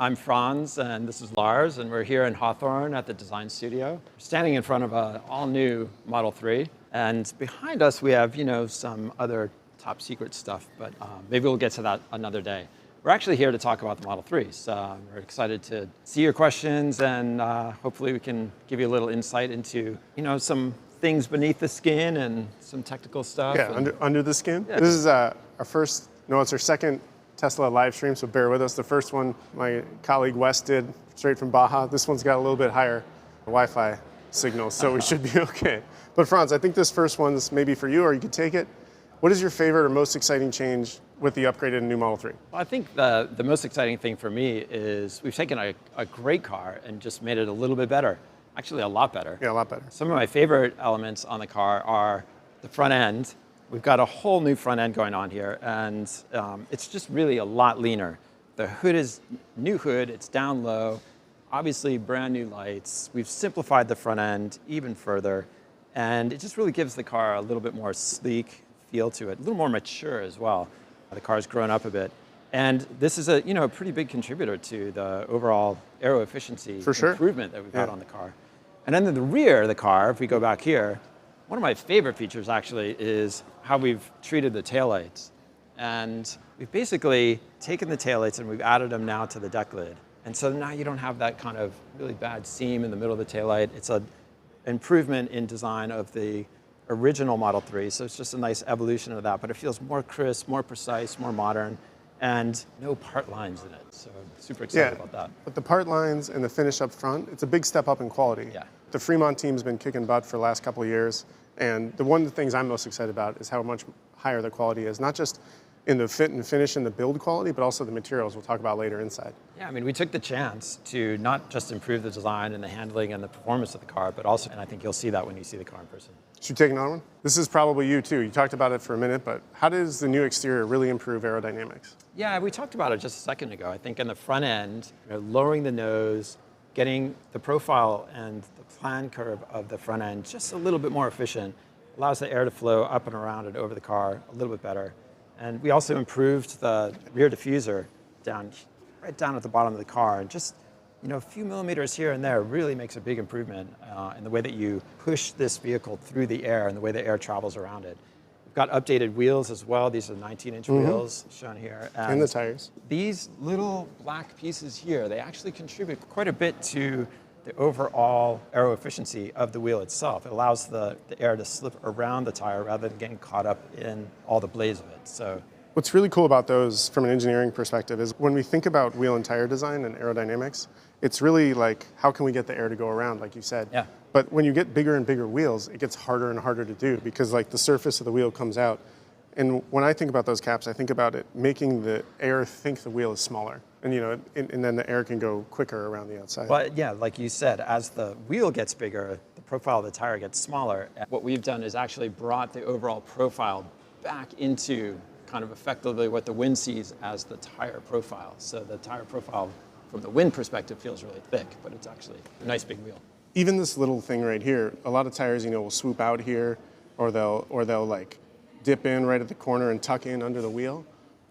I'm Franz, and this is Lars, and we're here in Hawthorne at the design studio. We're standing in front of an all-new Model 3, and behind us we have, some other top secret stuff, but maybe we'll get to that another day. We're actually here to talk about the Model 3s. We're excited to see your questions, and hopefully we can give you a little insight into, some things beneath the skin and some technical stuff. Yeah, under the skin. Yeah. This is our first, it's our second Tesla live stream, so bear with us. The first one my colleague Wes did straight from Baja. This one's got a little bit higher Wi-Fi signal, so we should be okay. But Franz, I think this first one's maybe for you, or you could take it. What is your favorite or most exciting change with the upgraded new Model 3? Well, I think the most exciting thing for me is we've taken a great car and just made it a little bit better. Actually, a lot better. Yeah, a lot better. Some of my favorite elements on the car are the front end. We've got a whole new front end going on here, and it's just really a lot leaner. The hood is new hood, it's down low, obviously brand new lights. We've simplified the front end even further, and it just really gives the car a little bit more sleek feel to it, a little more mature as well. The car's grown up a bit. And this is a pretty big contributor to the overall aero efficiency improvement that we've had on the car. And then in the rear of the car, if we go back here, one of my favorite features actually is how we've treated the taillights. And we've basically taken the taillights and we've added them now to the deck lid. And so now you don't have that kind of really bad seam in the middle of the taillight. It's an improvement in design of the original Model 3. So it's just a nice evolution of that, but it feels more crisp, more precise, more modern, and no part lines in it. So super excited about that. But the part lines and the finish up front, it's a big step up in quality. Yeah. The Fremont team's been kicking butt for the last couple of years. And one of the things I'm most excited about is how much higher the quality is, not just in the fit and finish and the build quality, but also the materials we'll talk about later inside. Yeah, I mean, we took the chance to not just improve the design and the handling and the performance of the car, but also, and I think you'll see that when you see the car in person. Should we take another one? This is probably you too. You talked about it for a minute, but how does the new exterior really improve aerodynamics? Yeah, we talked about it just a second ago. I think in the front end, lowering the nose, getting the profile and the plan curve of the front end just a little bit more efficient, allows the air to flow up and around and over the car a little bit better. And we also improved the rear diffuser right down at the bottom of the car. And just a few millimeters here and there really makes a big improvement in the way that you push this vehicle through the air and the way the air travels around it. We've got updated wheels as well. These are 19-inch wheels shown here. And the tires. These little black pieces here, they actually contribute quite a bit to the overall aero efficiency of the wheel itself. It allows the air to slip around the tire rather than getting caught up in all the blades of it. So what's really cool about those from an engineering perspective is when we think about wheel and tire design and aerodynamics, it's really like, how can we get the air to go around, like you said? Yeah. But when you get bigger and bigger wheels, it gets harder and harder to do because like the surface of the wheel comes out. And when I think about those caps, I think about it making the air think the wheel is smaller. And and then the air can go quicker around the outside. But yeah, like you said, as the wheel gets bigger, the profile of the tire gets smaller. What we've done is actually brought the overall profile back into kind of effectively what the wind sees as the tire profile. So the tire profile from the wind perspective feels really thick, but it's actually a nice big wheel. Even this little thing right here, a lot of tires, will swoop out here, or they'll like dip in right at the corner and tuck in under the wheel.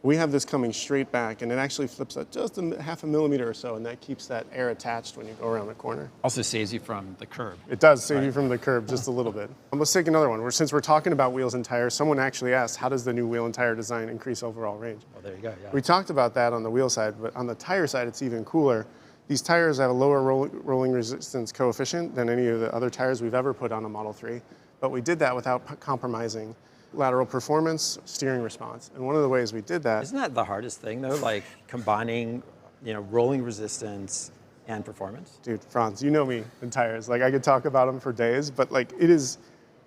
We have this coming straight back, and it actually flips at just half a millimeter or so, and that keeps that air attached when you go around the corner. Also saves you from the curb. It does save you from the curb just a little bit. Let's take another one. Since we're talking about wheels and tires, someone actually asked, how does the new wheel and tire design increase overall range? Well, there you go, yeah. We talked about that on the wheel side, but on the tire side, it's even cooler. These tires have a lower rolling resistance coefficient than any of the other tires we've ever put on a Model 3, but we did that without compromising lateral performance, steering response. And one of the ways we did that... Isn't that the hardest thing though? Like combining, rolling resistance and performance? Dude, Franz, you know me in tires. Like I could talk about them for days, but like it is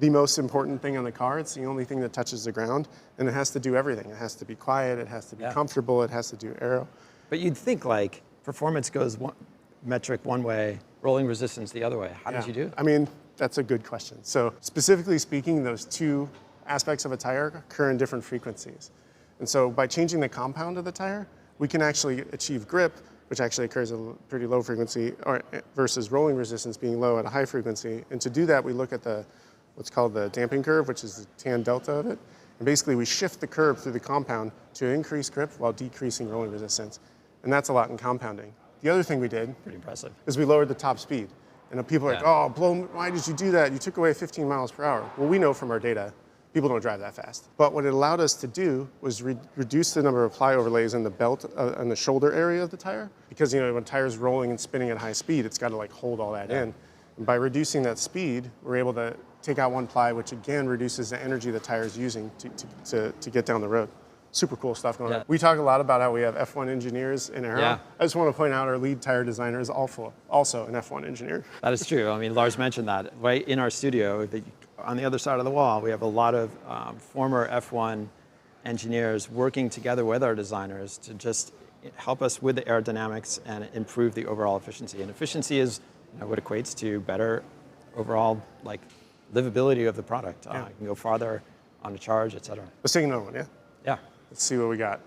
the most important thing on the car. It's the only thing that touches the ground, and it has to do everything. It has to be quiet, it has to be comfortable, it has to do aero. But you'd think like performance goes metric one way, rolling resistance the other way. How did you do it? I mean, that's a good question. So specifically speaking, those two aspects of a tire occur in different frequencies. And so by changing the compound of the tire, we can actually achieve grip, which actually occurs at a pretty low frequency, versus rolling resistance being low at a high frequency. And to do that, we look at what's called the damping curve, which is the tan delta of it. And basically, we shift the curve through the compound to increase grip while decreasing rolling resistance. And that's a lot in compounding. The other thing we did Pretty impressive. is we lowered the top speed. And people are like, oh, why did you do that? You took away 15 miles per hour. Well, we know from our data, people don't drive that fast. But what it allowed us to do was reduce the number of ply overlays in the belt and the shoulder area of the tire. Because when a tire's rolling and spinning at high speed, it's got to like hold all that in. And by reducing that speed, we're able to take out one ply, which again reduces the energy the tire is using to get down the road. Super cool stuff going on. We talk a lot about how we have F1 engineers in Aero. Yeah. I just want to point out our lead tire designer is also an F1 engineer. That is true. I mean, Lars mentioned that. Right in our studio, on the other side of the wall, we have a lot of former F1 engineers working together with our designers to just help us with the aerodynamics and improve the overall efficiency. And efficiency is what equates to better overall livability of the product. You can go farther on a charge, et cetera. Let's take another one, yeah? Yeah. Let's see what we got.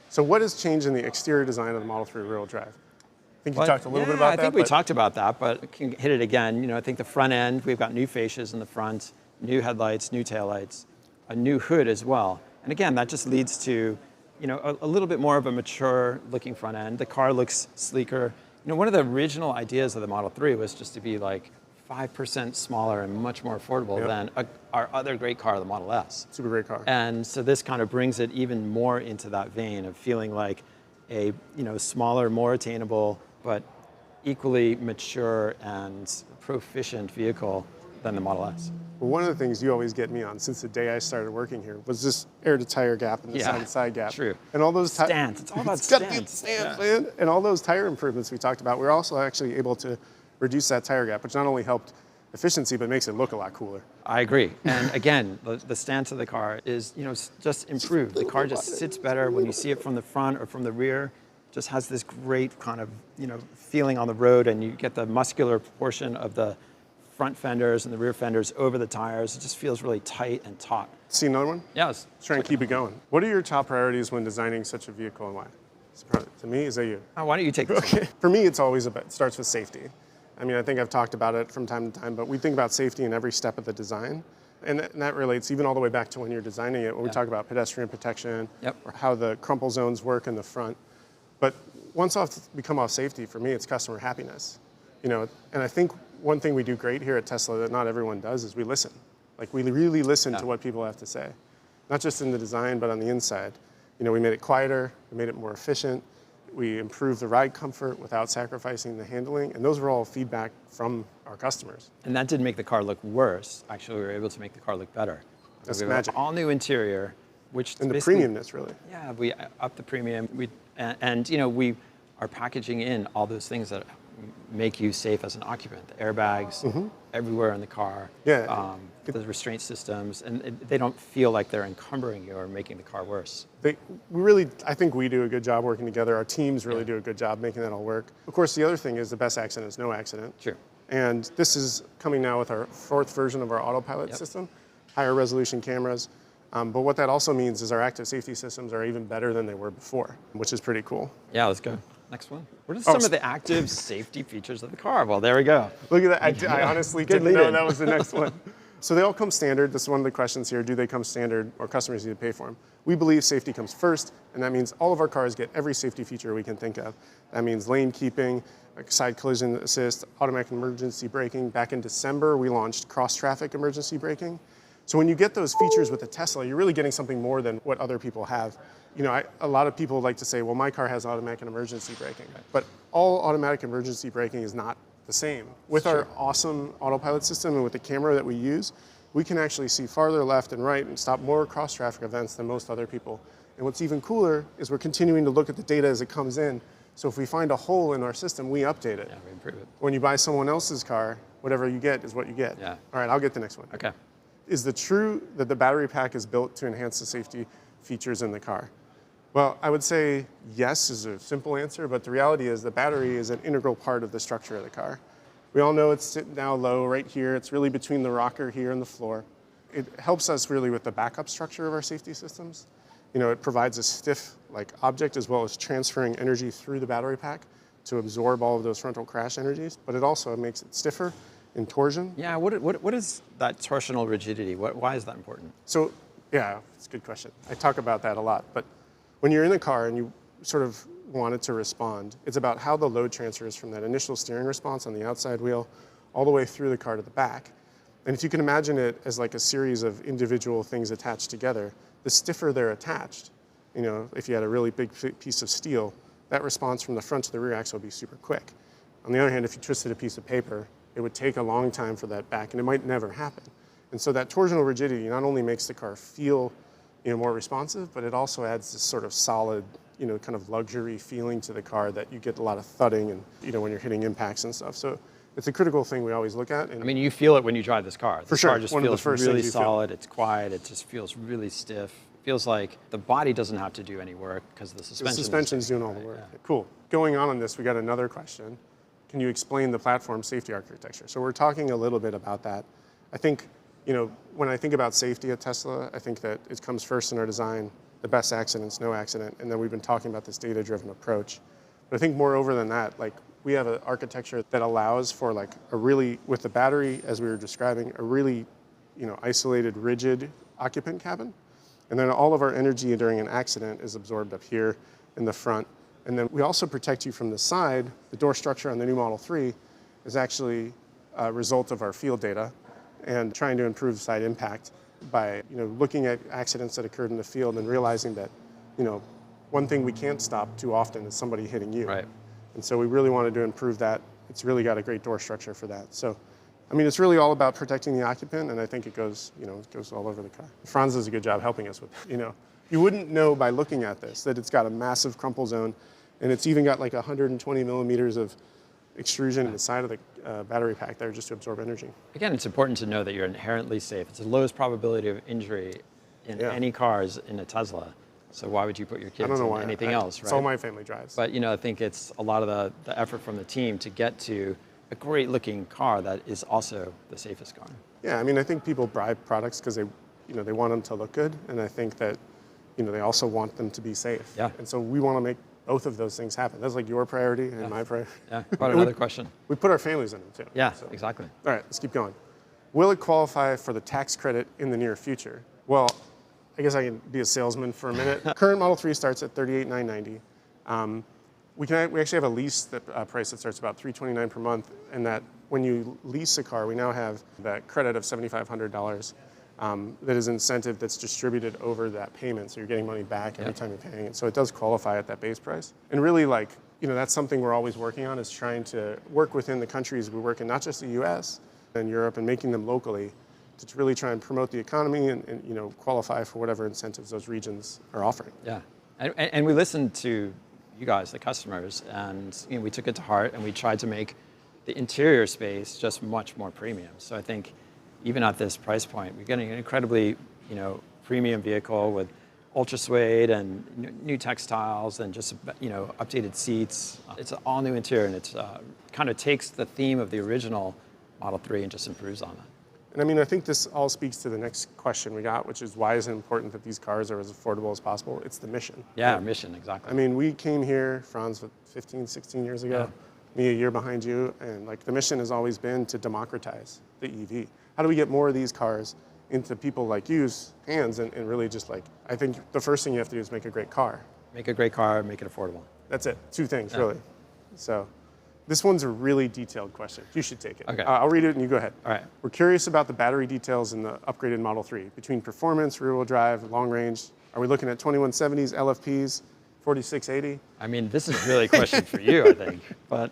So what has changed in the exterior design of the Model 3 rear-wheel drive? I think you talked a little bit about that. I think we talked about that, but I can hit it again. I think the front end, we've got new fascias in the front, new headlights, new taillights, a new hood as well. And again, that just leads to a little bit more of a mature looking front end. The car looks sleeker. One of the original ideas of the Model 3 was just to be 5% smaller and much more affordable than our other great car, the Model S. Super great car. And so this kind of brings it even more into that vein of feeling like a smaller, more attainable, but equally mature and proficient vehicle than the Model S. Well, one of the things you always get me on since the day I started working here was this air-to-tire gap and the side-to-side gap. True. And all those stance. It's all about stance. stance. It's got to be stance, man. And all those tire improvements we talked about, we're also actually able to reduce that tire gap, which not only helped efficiency, but makes it look a lot cooler. I agree. And again, the stance of the car is, just improved. The car just sits better when you see it from the front or from the rear. Just has this great kind of, feeling on the road, and you get the muscular proportion of the front fenders and the rear fenders over the tires. It just feels really tight and taut. See another one? Yeah. Let's try and keep it going. What are your top priorities when designing such a vehicle, and why? To me, is that you? Why don't you take this? Okay. For me, it starts with safety. I mean, I think I've talked about it from time to time, but we think about safety in every step of the design. And that relates even all the way back to when you're designing it, when we talk about pedestrian protection or how the crumple zones work in the front. But once we come off safety, for me, it's customer happiness. And I think one thing we do great here at Tesla that not everyone does is we listen. We really listen to what people have to say. Not just in the design, but on the inside. We made it quieter, we made it more efficient, we improved the ride comfort without sacrificing the handling, and those were all feedback from our customers. And that didn't make the car look worse. Actually, we were able to make the car look better. That's magic. All new interior, which and the premiumness, really. Yeah, we upped the premium. We are packaging in all those things that make you safe as an occupant. The airbags everywhere in the car. Yeah. The restraint systems, and they don't feel like they're encumbering you or making the car worse. I think we do a good job working together. Our teams really do a good job making that all work. Of course, the other thing is the best accident is no accident. Sure. And this is coming now with our 4th version of our autopilot system, higher resolution cameras. But what that also means is our active safety systems are even better than they were before, which is pretty cool. Yeah, let's go. Next one. What are some of the active safety features of the car? Well, there we go. Look at that. I honestly didn't know that was the next one. So they all come standard. This is one of the questions here. Do they come standard, or customers need to pay for them? We believe safety comes first, and that means all of our cars get every safety feature we can think of. That means lane keeping, side collision assist, automatic emergency braking. Back in December, we launched cross-traffic emergency braking. So when you get those features with a Tesla, you're really getting something more than what other people have. A lot of people like to say, well, my car has automatic and emergency braking. But all automatic emergency braking is not the same. With our awesome autopilot system and with the camera that we use, we can actually see farther left and right and stop more cross-traffic events than most other people. And what's even cooler is we're continuing to look at the data as it comes in. So if we find a hole in our system, we update it. Yeah, we improve it. When you buy someone else's car, whatever you get is what you get. Yeah. All right, I'll get the next one. Okay. Is it true that the battery pack is built to enhance the safety features in the car? Well, I would say yes is a simple answer, but the reality is the battery is an integral part of the structure of the car. We all know it's sitting down low right here. It's really between the rocker here and the floor. It helps us really with the backup structure of our safety systems. It provides a stiff object as well as transferring energy through the battery pack to absorb all of those frontal crash energies, but it also makes it stiffer in torsion. Yeah, what is that torsional rigidity? Why is that important? So, yeah, it's a good question. I talk about that a lot, but when you're in the car and you sort of want it to respond. It's about how the load transfers from that initial steering response on the outside wheel all the way through the car to the back. And if you can imagine it as like a series of individual things attached together, the stiffer they're attached, you know, if you had a really big piece of steel, that response from the front to the rear axle would be super quick. On the other hand, if you twisted a piece of paper, it would take a long time for that back, and it might never happen. And so that torsional rigidity not only makes the car feel, you know, more responsive, but it also adds this sort of solid, you know, kind of luxury feeling to the car that you get a lot of thudding and, you know, when you're hitting impacts and stuff. So it's a critical thing we always look at. And I mean, you feel it when you drive this car. For sure. Car just feels really solid. It's quiet. It just feels really stiff. It feels like the body doesn't have to do any work because the suspension. The suspension's doing all the work. Yeah. Cool. Going on this, we got another question. Can you explain the platform safety architecture? So we're talking a little bit about that. I think, you know, when I think about safety at Tesla, I think that it comes first in our design, the best accidents, no accident, and then we've been talking about this data-driven approach. But I think moreover than that, like, we have an architecture that allows for like a really, with the battery, as we were describing, a really, you know, isolated, rigid occupant cabin. And then all of our energy during an accident is absorbed up here in the front. And then we also protect you from the side. The door structure on the new Model 3 is actually a result of our field data and trying to improve side impact by, you know, looking at accidents that occurred in the field and realizing that, you know, one thing we can't stop too often is somebody hitting you. Right. And so we really wanted to improve that. It's really got a great door structure for that. So, I mean, it's really all about protecting the occupant, and I think it goes, you know, it goes all over the car. Franz does a good job helping us with that. You know, you wouldn't know by looking at this that it's got a massive crumple zone, and it's even got like 120 millimeters of extrusion in the side of the battery pack there just to absorb energy. Again, it's important to know that you're inherently safe. It's the lowest probability of injury in any cars in a Tesla. So why would you put your kids in anything else, right? It's all my family drives. But, you know, I think it's a lot of the effort from the team to get to a great looking car that is also the safest car. Yeah, I mean, I think people buy products because they, you know, they want them to look good, and I think that, you know, they also want them to be safe. Yeah. And so we want to make both of those things happen. That's like your priority and my priority. Yeah, quite another question. We put our families in them too. Yeah, so. exactly. All right, let's keep going. Will it qualify for the tax credit in the near future? Well, I guess I can be a salesman for a minute. Current Model 3 starts at $38,990. We actually have a lease price that starts about $329 per month, and that when you lease a car, we now have that credit of $7,500 that is incentive that's distributed over that payment, so you're getting money back every time you're paying it. So it does qualify at that base price. And really, like, you know, that's something we're always working on, is trying to work within the countries we work in, not just the US and Europe, and making them locally, to really try and promote the economy and, you know, qualify for whatever incentives those regions are offering. Yeah, and we listened to you guys, the customers, and, you know, we took it to heart, and we tried to make the interior space just much more premium. So I think even at this price point, we're getting an incredibly, you know, premium vehicle with ultra suede and new textiles and just, you know, updated seats. It's an all new interior, and it's kind of takes the theme of the original Model 3 and just improves on that. And I mean, I think this all speaks to the next question we got, which is, why is it important that these cars are as affordable as possible? It's the mission. Yeah, our mission, exactly. I mean, we came here, Franz, 15, 16 years ago, me a year behind you, and like the mission has always been to democratize the EV. How do we get more of these cars into people like you's hands and really just like, I think the first thing you have to do is make a great car. Make a great car, make it affordable. That's it, two things really. So. This one's a really detailed question. You should take it. Okay. I'll read it and you go ahead. All right. We're curious about the battery details in the upgraded Model 3. Between performance, rear-wheel drive, long range, are we looking at 2170s, LFPs, 4680? I mean, this is really a question for you, I think. But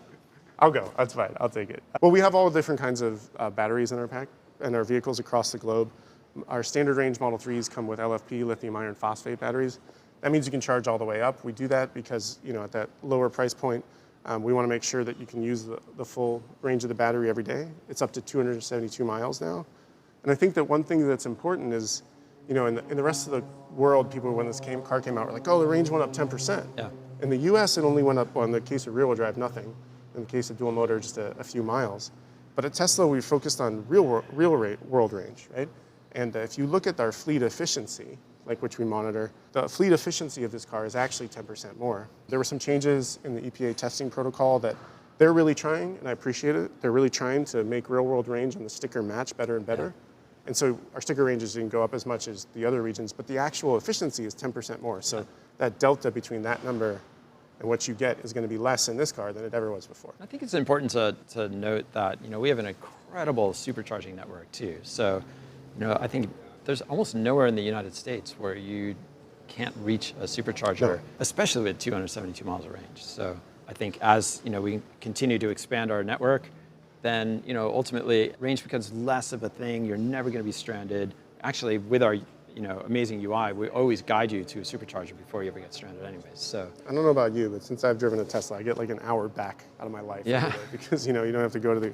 I'll go. That's fine. I'll take it. Well, we have all different kinds of batteries in our pack and our vehicles across the globe. Our standard range Model 3s come with LFP, lithium iron phosphate batteries. That means you can charge all the way up. We do that because, you know, at that lower price point, we want to make sure that you can use the full range of the battery every day. It's up to 272 miles now. And I think that one thing that's important is, you know, in the rest of the world, people, when this car came out, were like, oh, the range went up 10%. yeah. In the US, it only went up, well, in the case of rear-wheel drive, nothing. In the case of dual motor, just a few miles. But at Tesla, we focused on real world range, right? And if you look at our fleet efficiency, like which we monitor, the fleet efficiency of this car is actually 10% more. There were some changes in the EPA testing protocol that they're really trying, and I appreciate it. They're really trying to make real-world range on the sticker match better and better. Yeah. And so our sticker ranges didn't go up as much as the other regions, but the actual efficiency is 10% more. So that delta between that number And what you get is going to be less in this car than it ever was before. I think it's important to note that, we have an incredible supercharging network too. So, I think there's almost nowhere in the United States where you can't reach a supercharger, especially with 272 miles of range. So I think as, we continue to expand our network, then, ultimately range becomes less of a thing. You're never going to be stranded. Actually, with our amazing UI, we always guide you to a supercharger before you ever get stranded anyways. So I don't know about you, but since I've driven a Tesla, I get like an hour back out of my life. Yeah. Because, you don't have to go to the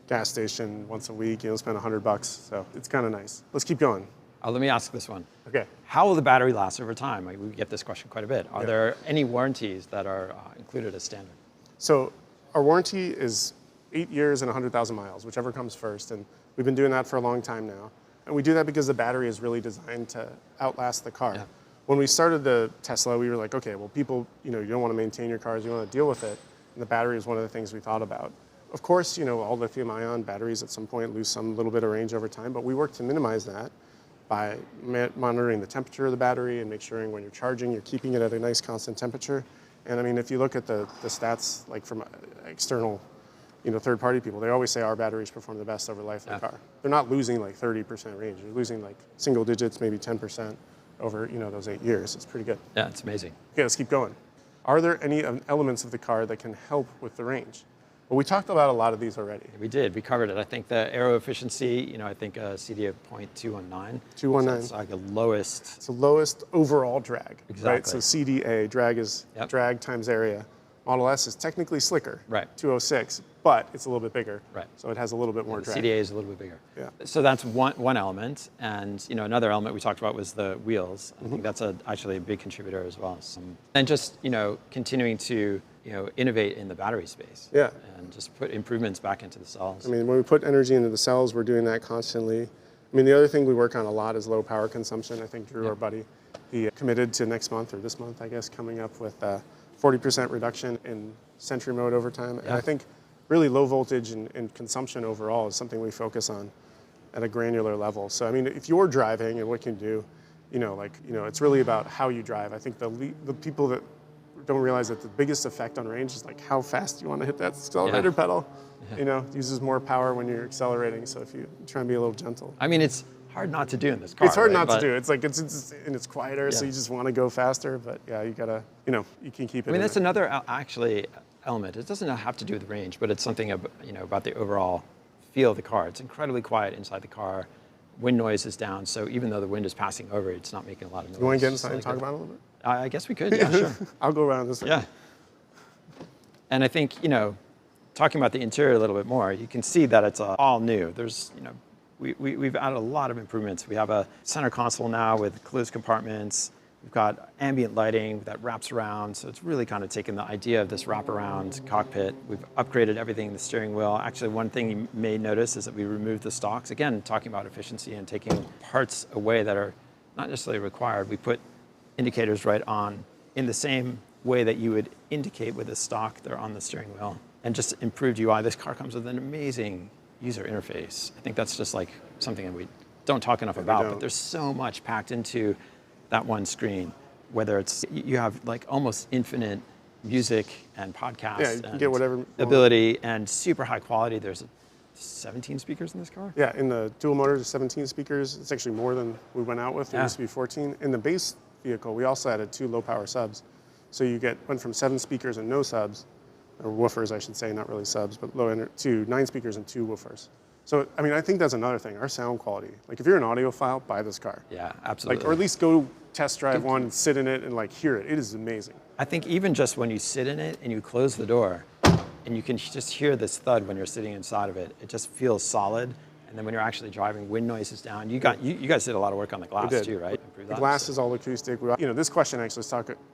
gas station once a week, spend $100. So it's kind of nice. Let's keep going. Let me ask this one. Okay. How will the battery last over time? We get this question quite a bit. Are there any warranties that are included as standard? So our warranty is 8 years and 100,000 miles, whichever comes first. And we've been doing that for a long time now. And we do that because the battery is really designed to outlast the car. Yeah. When we started the Tesla, we were like, okay, well, people, you don't want to maintain your cars, you want to deal with it. And the battery is one of the things we thought about. Of course, all lithium-ion batteries at some point lose some little bit of range over time, but we work to minimize that by monitoring the temperature of the battery and make sure when you're charging, you're keeping it at a nice constant temperature. And I mean, if you look at the stats, like from external third-party people, they always say our batteries perform the best over the life of the car. They're not losing like 30% range. They're losing like single digits, maybe 10% over those 8 years. It's pretty good. Yeah, it's amazing. Okay, let's keep going. Are there any elements of the car that can help with the range? Well, we talked about a lot of these already. We did. We covered it. I think the aero efficiency, I think a CD of 0.219. 219. So it's like the lowest. It's the lowest overall drag. Exactly. Right? So CDA, drag is drag times area. Model S is technically slicker, right? 206, but it's a little bit bigger, right? So it has a little bit more drag. CDA is a little bit bigger. Yeah. So that's one element, and another element we talked about was the wheels. I think that's actually a big contributor as well. And just continuing to innovate in the battery space. Yeah. And just put improvements back into the cells. I mean, when we put energy into the cells, we're doing that constantly. I mean, the other thing we work on a lot is low power consumption. I think Drew, our buddy, he committed to next month or this month, I guess, coming up with 40% reduction in Sentry mode over time. And I think really low voltage and consumption overall is something we focus on at a granular level. So, I mean, if you're driving and what you can do, it's really about how you drive. I think the people that don't realize that the biggest effect on range is like how fast you want to hit that accelerator pedal. It uses more power when you're accelerating. So if you try and be a little gentle. I mean, it's hard not to do in this car. It's hard not to do. It's like it's quieter, so you just want to go faster. But yeah, you gotta, you can keep it. I mean, that's another actually element. It doesn't have to do with range, but it's something about the overall feel of the car. It's incredibly quiet inside the car. Wind noise is down, so even though the wind is passing over, it's not making a lot of noise. You want to get inside and talk about it a little bit? I guess we could. Yeah, sure. I'll go around this way. Yeah. And I think talking about the interior a little bit more, you can see that it's all new. There's We've added a lot of improvements. We have a center console now with closed compartments. We've got ambient lighting that wraps around. So it's really kind of taken the idea of this wraparound cockpit. We've upgraded everything in the steering wheel. Actually, one thing you may notice is that we removed the stalks. Again, talking about efficiency and taking parts away that are not necessarily required. We put indicators right on in the same way that you would indicate with a stock. They're on the steering wheel. And just improved UI. This car comes with an amazing user interface. I think that's just like something that we don't talk enough about, but there's so much packed into that one screen, whether it's, you have like almost infinite music and podcasts. Yeah, you can get whatever. Ability and super high quality. There's 17 speakers in this car? Yeah, in the dual motor, there's 17 speakers. It's actually more than we went out with. There used to be 14. In the base vehicle, we also added 2 low power subs. So you went from 7 speakers and no subs, or woofers, I should say, not really subs, but to 9 speakers and 2 woofers. So, I mean, I think that's another thing, our sound quality. Like, if you're an audiophile, buy this car. Yeah, absolutely. Like, or at least go test drive one, and sit in it, and like hear it. It is amazing. I think even just when you sit in it and you close the door, and you can just hear this thud when you're sitting inside of it, it just feels solid. And then when you're actually driving, wind noise is down. You guys did a lot of work on the glass too, right? The glass is all acoustic. This question actually,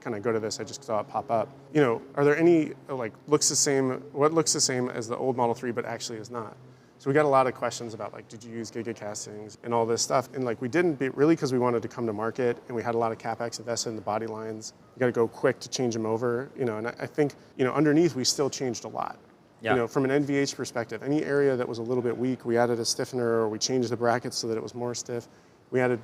kind of go to this. I just saw it pop up. Are there any what looks the same as the old Model 3 but actually is not? So we got a lot of questions about did you use Giga castings and all this stuff? And we didn't really because we wanted to come to market and we had a lot of CapEx invested in the body lines. We got to go quick to change them over. And I think underneath we still changed a lot. Yeah. From an NVH perspective, any area that was a little bit weak, we added a stiffener or we changed the brackets so that it was more stiff. We added,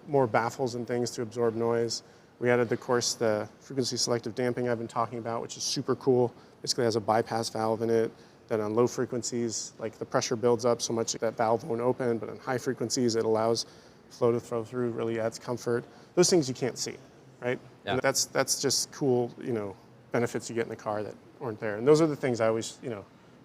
more baffles and things to absorb noise. We added, of course, the frequency selective damping I've been talking about, which is super cool. Basically has a bypass valve in it that on low frequencies, like the pressure builds up so much that valve won't open, but on high frequencies, it allows flow to flow through, really adds comfort. Those things you can't see, right? Yeah. And that's just cool, benefits you get in the car that weren't there. And those are the things I always,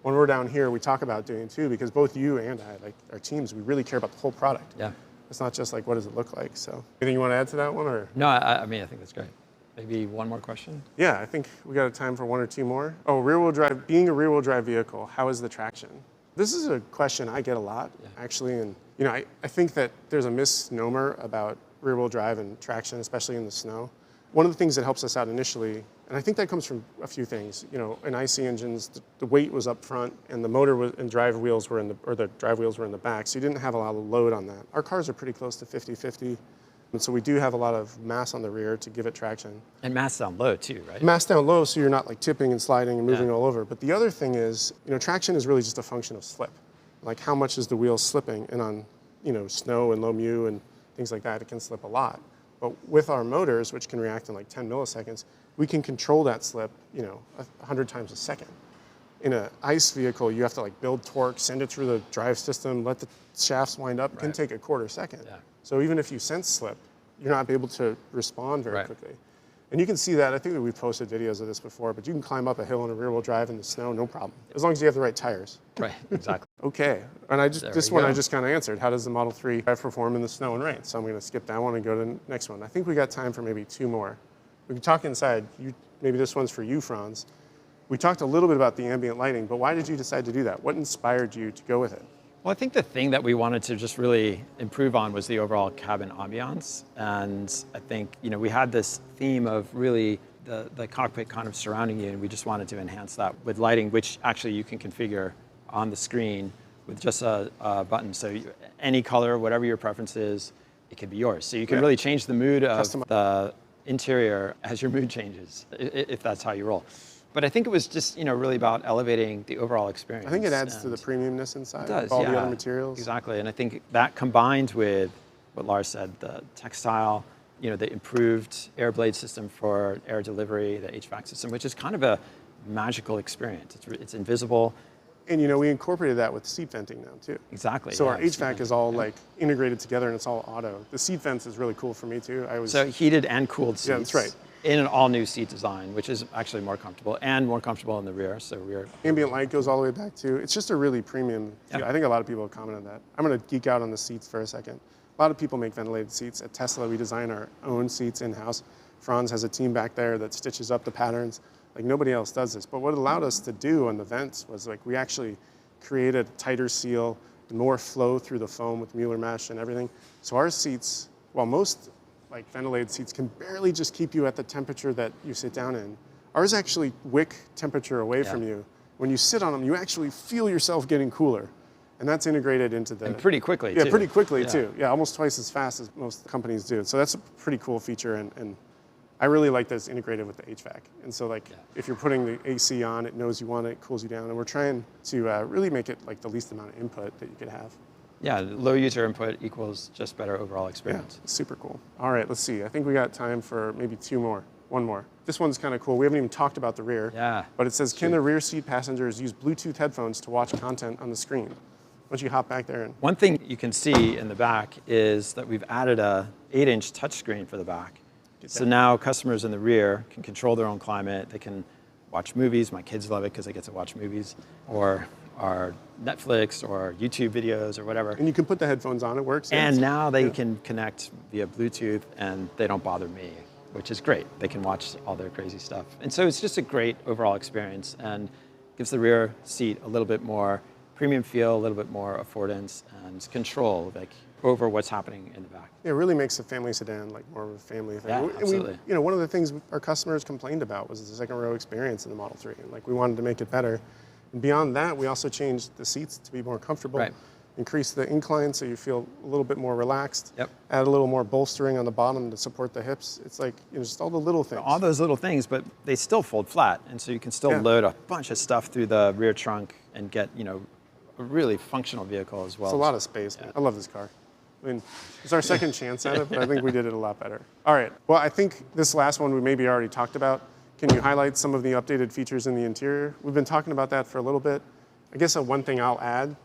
when we're down here, we talk about doing too, because both you and I, like our teams, we really care about the whole product. Yeah. It's not just like, what does it look like? So anything you want to add to that one? Or? No, I mean, I think that's great. Maybe one more question? Yeah, I think we got time for one or two more. Oh, rear-wheel drive, being a rear-wheel drive vehicle, how is the traction? This is a question I get a lot, actually. And I think that there's a misnomer about rear-wheel drive and traction, especially in the snow. One of the things that helps us out initially, and I think that comes from a few things. In IC engines, the weight was up front, and the motor was, and drive wheels were in the drive wheels were in the back, so you didn't have a lot of load on that. Our cars are pretty close to 50-50, and so we do have a lot of mass on the rear to give it traction. And mass down low too, right? Mass down low, so you're not like tipping and sliding and moving all over. But the other thing is, traction is really just a function of slip. Like how much is the wheel slipping? And on, snow and low mu and things like that, it can slip a lot. But with our motors, which can react in like 10 milliseconds, we can control that slip, 100 times a second. In an ICE vehicle, you have to like build torque, send it through the drive system, let the shafts wind up. It can take a quarter second. Yeah. So even if you sense slip, you're not able to respond very quickly. And you can see that. I think that we've posted videos of this before, but you can climb up a hill in a rear-wheel drive in the snow, no problem, as long as you have the right tires. Right, exactly. Okay, and I just kind of answered. How does the Model 3 perform in the snow and rain? So I'm going to skip that one and go to the next one. I think we got time for maybe two more. We can talk inside. Maybe this one's for you, Franz. We talked a little bit about the ambient lighting, but why did you decide to do that? What inspired you to go with it? Well, I think the thing that we wanted to just really improve on was the overall cabin ambiance. And I think, we had this theme of really the cockpit kind of surrounding you, and we just wanted to enhance that with lighting, which actually you can configure on the screen with just a button. So any color, whatever your preference is, it can be yours. So you can really change the mood of the interior as your mood changes, if that's how you roll. But I think it was just, really about elevating the overall experience. I think it adds to the premiumness inside. It does, all the other materials. Exactly, and I think that combined with what Lars said, the textile, the improved air blade system for air delivery, the HVAC system, which is kind of a magical experience. It's invisible. And we incorporated that with seat venting now too. Exactly. So our HVAC is all like integrated together and it's all auto. The seat vents is really cool for me too. So heated and cooled seats. Yeah, that's right. In an all-new seat design, which is actually more comfortable and more comfortable in the rear. So ambient light goes all the way back too. It's just a really premium feel. I think a lot of people have commented on that. I'm going to geek out on the seats for a second. A lot of people make ventilated seats. At Tesla, we design our own seats in-house. Franz has a team back there that stitches up the patterns. Like nobody else does this. But what it allowed us to do on the vents was like we actually created a tighter seal, more flow through the foam with Mueller mesh and everything. So our seats, while most like ventilated seats can barely just keep you at the temperature that you sit down in, ours actually wick temperature away from you. When you sit on them, you actually feel yourself getting cooler. And that's integrated into the... And pretty quickly, too. Yeah, pretty quickly, too. Yeah, almost twice as fast as most companies do. So that's a pretty cool feature, and I really like that it's integrated with the HVAC. And so, if you're putting the AC on, it knows you want it, cools you down, and we're trying to really make it like the least amount of input that you could have. Yeah, low user input equals just better overall experience. Yeah, super cool. All right, let's see. I think we got time for maybe one more. This one's kind of cool. We haven't even talked about the rear. Yeah. But it says, can the rear seat passengers use Bluetooth headphones to watch content on the screen? Why don't you hop back there? One thing you can see in the back is that we've added a 8-inch touchscreen for the back. So now customers in the rear can control their own climate. They can watch movies. My kids love it because they get to watch movies, or Netflix or YouTube videos or whatever. And you can put the headphones on, it works. And now they can connect via Bluetooth and they don't bother me, which is great. They can watch all their crazy stuff. And so it's just a great overall experience and gives the rear seat a little bit more premium feel, a little bit more affordance and control over what's happening in the back. It really makes a family sedan like more of a family thing. Yeah, absolutely. And one of the things our customers complained about was the second row experience in the Model 3. And we wanted to make it better. And beyond that, we also changed the seats to be more comfortable, increase the incline so you feel a little bit more relaxed, add a little more bolstering on the bottom to support the hips. It's like just all the little things. All those little things, but they still fold flat. And so you can still load a bunch of stuff through the rear trunk and get, a really functional vehicle as well. It's a lot of space. I love this car. I mean, it's our second chance at it, but I think we did it a lot better. All right, well, I think this last one we maybe already talked about. Can you highlight some of the updated features in the interior? We've been talking about that for a little bit. I guess one thing I'll add,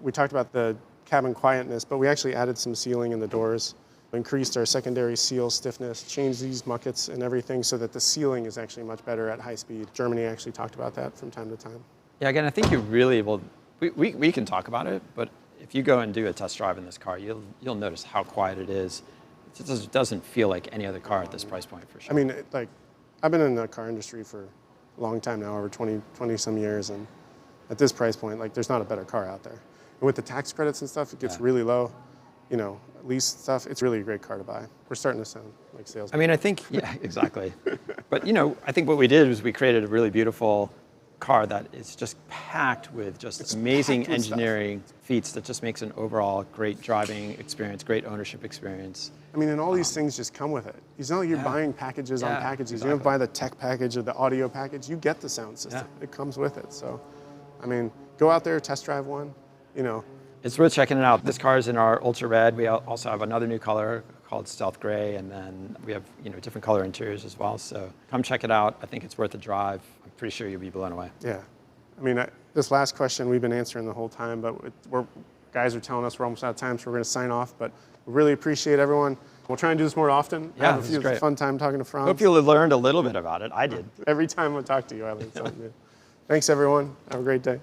we talked about the cabin quietness, but we actually added some sealing in the doors, increased our secondary seal stiffness, changed these muckets and everything so that the sealing is actually much better at high speed. Germany actually talked about that from time to time. Yeah, again, I think you really will, we can talk about it, but if you go and do a test drive in this car, you'll notice how quiet it is. It just doesn't feel like any other car at this price point, for sure. I mean, I've been in the car industry for a long time now, over 20 some years, and at this price point, there's not a better car out there. And with the tax credits and stuff, it gets really low. Lease stuff, it's really a great car to buy. We're starting to sound like salesmen. I mean, I think, yeah, exactly. But, I think what we did was we created a really beautiful car that is just packed with just amazing engineering feats that just makes an overall great driving experience, great ownership experience. I mean, and all these things just come with it. It's not like you're buying packages on packages. Exactly. You don't buy the tech package or the audio package. You get the sound system. Yeah. It comes with it. So, I mean, go out there, test drive one, It's worth checking it out. This car is in our Ultra Red. We also have another new color called Stealth Gray, and then we have different color interiors as well. So come check it out. I think it's worth a drive. I'm pretty sure you'll be blown away. Yeah. I mean, this last question we've been answering the whole time, but guys are telling us we're almost out of time, so we're going to sign off. But we really appreciate everyone. We'll try and do this more often. Yeah, this is great. It's a fun time talking to Franz. Hope you learned a little bit about it. I did. Every time I talk to you, I learn something new. Thanks, everyone. Have a great day.